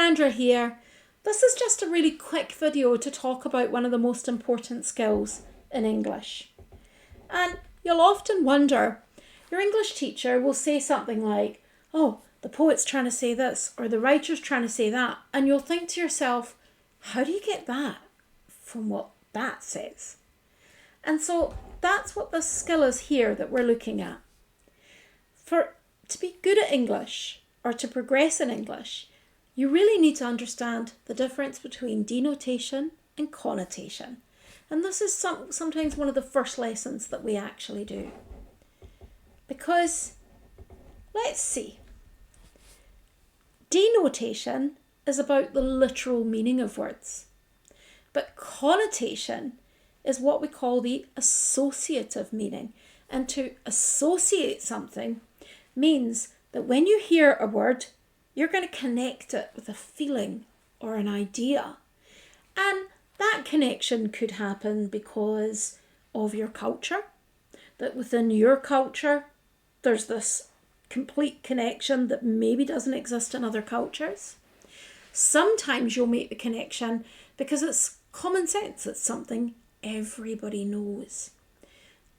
Sandra here. This is just a really quick video to talk about one of the most important skills in English. And you'll often wonder, your English teacher will say something like, oh, the poet's trying to say this, or the writer's trying to say that, and you'll think to yourself, how do you get that from what that says? And so that's what this skill is here that we're looking at. To be good at English, or to progress in English, you really need to understand the difference between denotation and connotation. And this is sometimes one of the first lessons that we actually do. Because, let's see, denotation is about the literal meaning of words. But connotation is what we call the associative meaning. And to associate something means that when you hear a word, you're going to connect it with a feeling or an idea. And that connection could happen because of your culture, that within your culture, there's this complete connection that maybe doesn't exist in other cultures. Sometimes you'll make the connection because it's common sense, it's something everybody knows.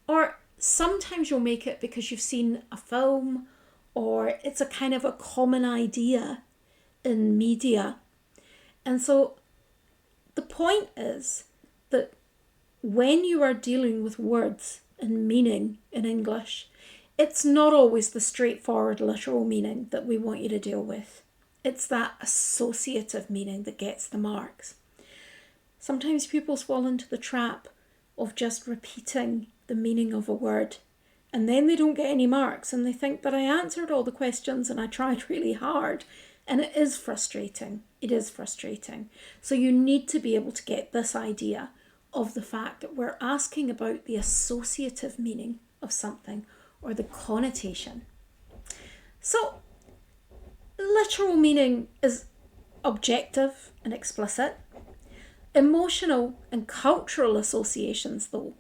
Or sometimes you'll make it because you've seen a film, or it's a kind of a common idea in media. And so the point is that when you are dealing with words and meaning in English, it's not always the straightforward literal meaning that we want you to deal with. It's that associative meaning that gets the marks. Sometimes people fall into the trap of just repeating the meaning of a word, and then they don't get any marks and they think that I answered all the questions and I tried really hard. And it is frustrating. It is frustrating. So you need to be able to get this idea of the fact that we're asking about the associative meaning of something or the connotation. So literal meaning is objective and explicit. Emotional and cultural associations, though,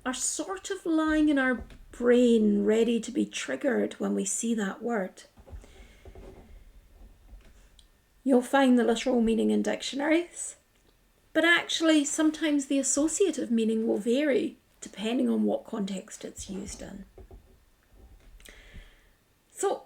are sort of lying in our brain ready to be triggered when we see that word. You'll find the literal meaning in dictionaries, but actually sometimes the associative meaning will vary depending on what context it's used in. So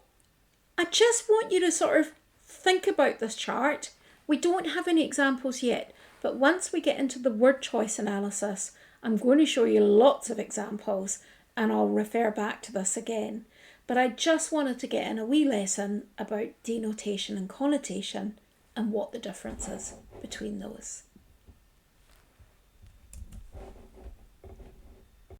I just want you to sort of think about this chart. We don't have any examples yet, but once we get into the word choice analysis, I'm going to show you lots of examples and I'll refer back to this again. But I just wanted to get in a wee lesson about denotation and connotation and what the difference is between those.